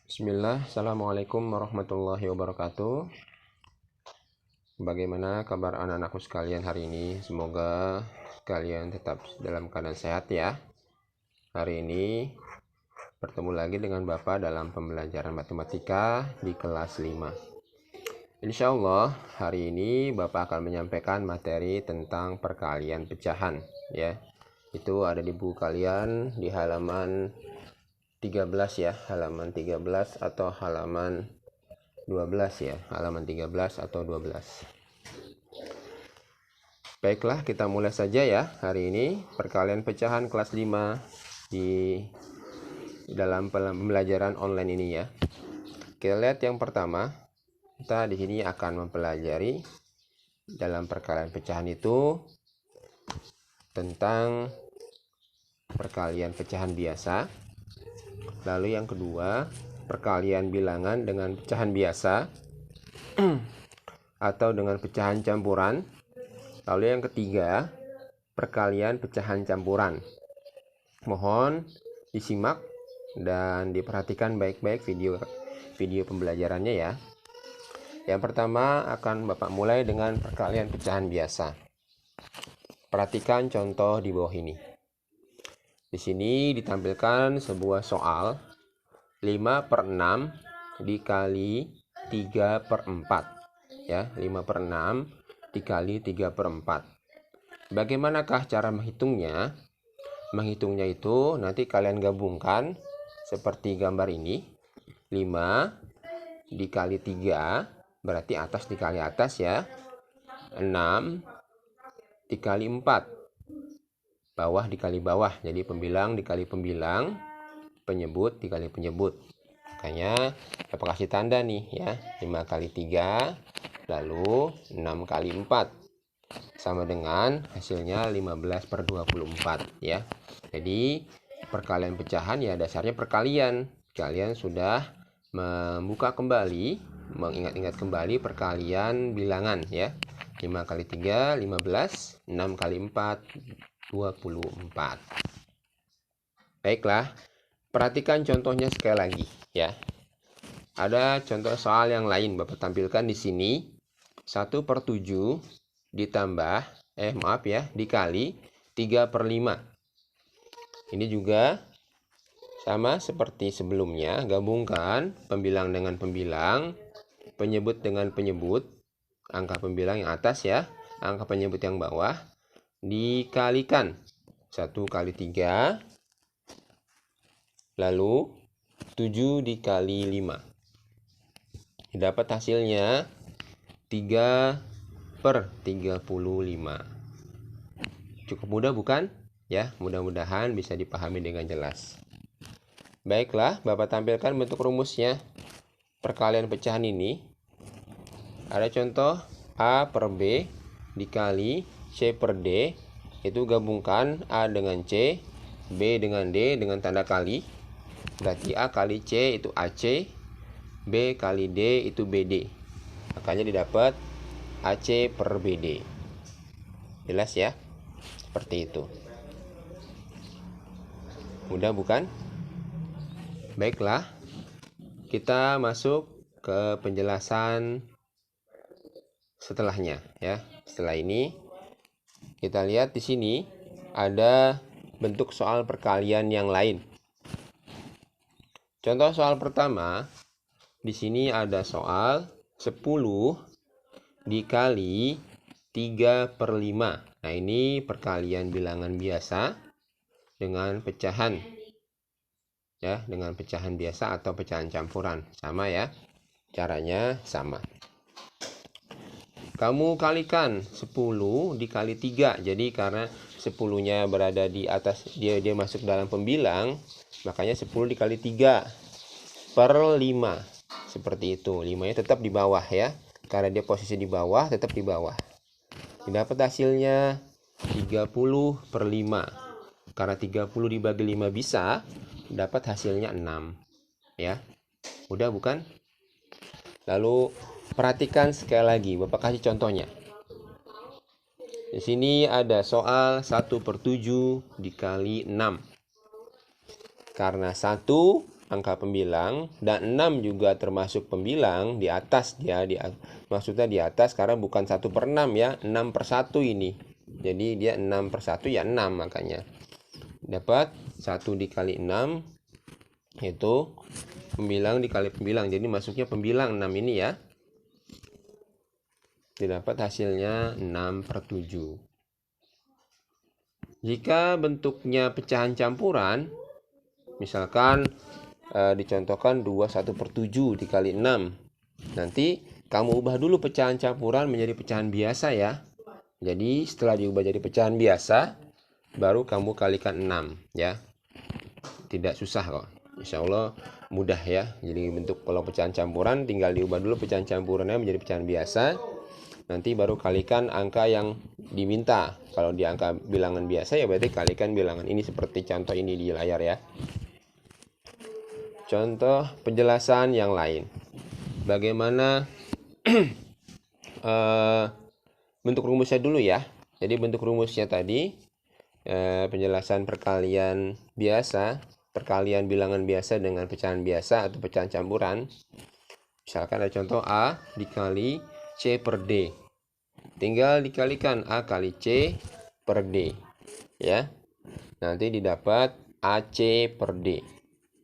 Bismillah, Assalamualaikum warahmatullahi wabarakatuh. Bagaimana kabar anak-anakku sekalian hari ini? Semoga kalian tetap dalam keadaan sehat ya. Hari ini bertemu lagi dengan Bapak dalam pembelajaran matematika di kelas 5. Insya Allah hari ini Bapak akan menyampaikan materi tentang perkalian pecahan ya. Itu ada di buku kalian di halaman 13 ya, halaman 13 atau halaman 12 ya, halaman 13 atau 12. Baiklah, kita mulai saja ya hari ini perkalian pecahan kelas 5 di dalam pembelajaran online ini ya. Kita lihat yang pertama, kita di sini akan mempelajari dalam perkalian pecahan itu tentang perkalian pecahan biasa. Lalu yang kedua, perkalian bilangan dengan pecahan biasa atau dengan pecahan campuran. Lalu yang ketiga, perkalian pecahan campuran. Mohon disimak dan diperhatikan baik-baik video pembelajarannya ya. Yang pertama akan Bapak mulai dengan perkalian pecahan biasa. Perhatikan contoh di bawah ini. Di sini ditampilkan sebuah soal 5/6 dikali 3/4 ya, 5/6 dikali 3/4. Bagaimanakah cara menghitungnya? Menghitungnya itu nanti kalian gabungkan seperti gambar ini. 5 dikali 3 berarti atas dikali atas ya. 6 dikali 4 bawah dikali bawah, jadi pembilang dikali pembilang, penyebut dikali penyebut. Makanya kita kasih tanda nih ya, 5 kali 3 lalu 6 kali 4 sama dengan hasilnya 15/24 ya. Jadi perkalian pecahan ya dasarnya perkalian. Kalian sudah membuka kembali, mengingat-ingat kembali perkalian bilangan ya. 5 kali 3 15, 6 kali 4 24. Baiklah, perhatikan contohnya sekali lagi ya. Ada contoh soal yang lain Bapak tampilkan di sini. 1/7 ditambah dikali 3/5. Ini juga sama seperti sebelumnya, gabungkan pembilang dengan pembilang, penyebut dengan penyebut, angka pembilang yang atas ya, angka penyebut yang bawah, dikalikan 1 kali 3 lalu 7 dikali 5. Dapat hasilnya 3/35. Cukup mudah bukan? Ya, mudah-mudahan bisa dipahami dengan jelas. Baiklah, Bapak tampilkan bentuk rumusnya. Perkalian pecahan ini ada contoh A/B dikali C/D, itu gabungkan A dengan C, B dengan D dengan tanda kali. Berarti A kali C itu AC, B kali D itu BD. Makanya didapat AC/BD. Jelas ya? Seperti itu. Mudah bukan? Baiklah, kita masuk ke penjelasan setelahnya ya. Setelah ini kita lihat di sini ada bentuk soal perkalian yang lain. Contoh soal pertama, di sini ada soal 10 dikali 3/5. Nah, ini perkalian bilangan biasa dengan pecahan ya, dengan pecahan biasa atau pecahan campuran. Sama ya. Caranya sama. Kamu kalikan 10 dikali 3. Jadi karena 10-nya berada di atas, dia masuk dalam pembilang, makanya 10 dikali 3/5. Seperti itu. 5-nya tetap di bawah ya. Karena dia posisi di bawah, tetap di bawah. Dapat hasilnya 30/5. Karena 30 dibagi 5 bisa, dapat hasilnya 6. Ya. Mudah bukan? Lalu perhatikan sekali lagi, Bapak kasih contohnya. Di sini ada soal 1/7 dikali 6. Karena 1 angka pembilang, dan 6 juga termasuk pembilang di atas dia, maksudnya di atas karena bukan 1/6 ya, 6/1 ini. Jadi dia 6/1 ya 6, makanya dapat 1 dikali 6 itu pembilang dikali pembilang, jadi masuknya pembilang 6 ini ya. Didapat hasilnya 6/7. Jika bentuknya pecahan campuran, misalkan dicontohkan 21/7 dikali 6, nanti kamu ubah dulu pecahan campuran menjadi pecahan biasa ya. Jadi setelah diubah jadi pecahan biasa, baru kamu kalikan 6 ya. Tidak susah kok, insya Allah mudah ya. Jadi bentuk kalau pecahan campuran tinggal diubah dulu pecahan campurannya menjadi pecahan biasa, nanti baru kalikan angka yang diminta. Kalau di angka bilangan biasa ya berarti kalikan bilangan ini seperti contoh ini di layar ya. Contoh penjelasan yang lain. Bagaimana bentuk rumusnya dulu ya. Jadi bentuk rumusnya tadi penjelasan perkalian biasa, perkalian bilangan biasa dengan pecahan biasa atau pecahan campuran. Misalkan ada contoh A dikali C per D. Tinggal dikalikan A kali C per D ya. Nanti didapat AC per D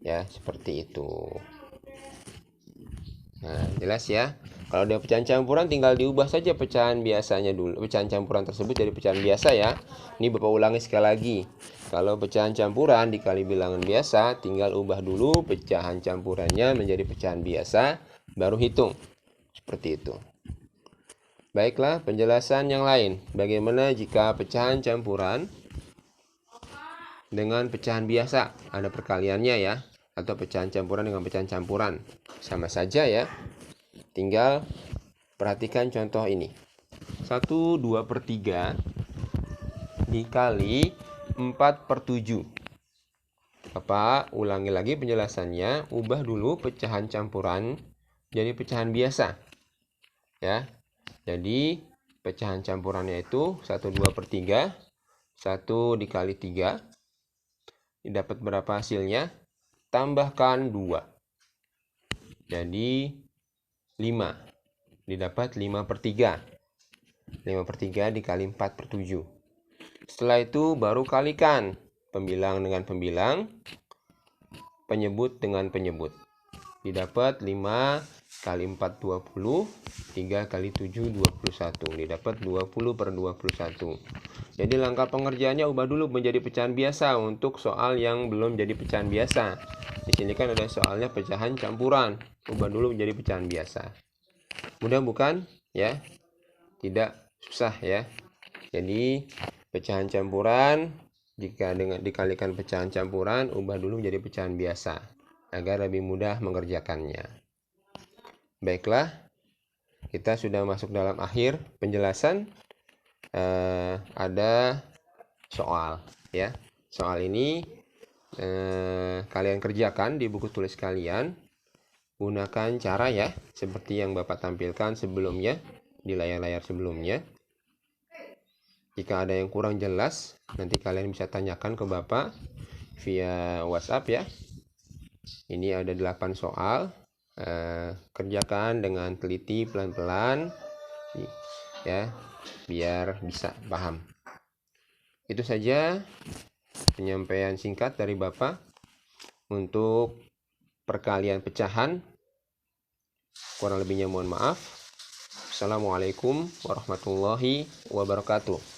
ya, seperti itu. Nah, jelas ya. Kalau dia pecahan campuran tinggal diubah saja pecahan biasanya dulu. Pecahan campuran tersebut jadi pecahan biasa ya. Ini Bapak ulangi sekali lagi. Kalau pecahan campuran dikali bilangan biasa, tinggal ubah dulu pecahan campurannya menjadi pecahan biasa, baru hitung. Seperti itu. Baiklah, penjelasan yang lain. Bagaimana jika pecahan campuran dengan pecahan biasa? Ada perkaliannya ya. Atau pecahan campuran dengan pecahan campuran. Sama saja ya. Tinggal perhatikan contoh ini. 1/2/3 dikali 4/7. Bapak ulangi lagi penjelasannya. Ubah dulu pecahan campuran jadi pecahan biasa. Ya. Jadi pecahan campurannya itu 1/2/3, 1 dikali 3. Didapat berapa hasilnya? Tambahkan 2. Jadi 5. Didapat 5/3. 5/3 dikali 4/7. Setelah itu baru kalikan pembilang dengan pembilang, penyebut dengan penyebut. Didapat 5 kali 4 20, 3 kali 7 21. Didapat 20/21. Jadi langkah pengerjaannya ubah dulu menjadi pecahan biasa untuk soal yang belum jadi pecahan biasa. Di sini kan ada soalnya pecahan campuran. Ubah dulu menjadi pecahan biasa. Mudah bukan? Ya. Tidak susah ya. Jadi pecahan campuran jika dengan dikalikan pecahan campuran, ubah dulu menjadi pecahan biasa agar lebih mudah mengerjakannya. Baiklah, kita sudah masuk dalam akhir penjelasan. Ada soal ya. Soal ini kalian kerjakan di buku tulis kalian. Gunakan cara ya seperti yang Bapak tampilkan sebelumnya di layar-layar sebelumnya. Jika ada yang kurang jelas, nanti kalian bisa tanyakan ke Bapak via WhatsApp ya. Ini ada 8 soal. Kerjakan dengan teliti pelan-pelan ya, biar bisa paham. Itu saja penyampaian singkat dari Bapak untuk perkalian pecahan. Kurang lebihnya mohon maaf. Assalamualaikum warahmatullahi wabarakatuh.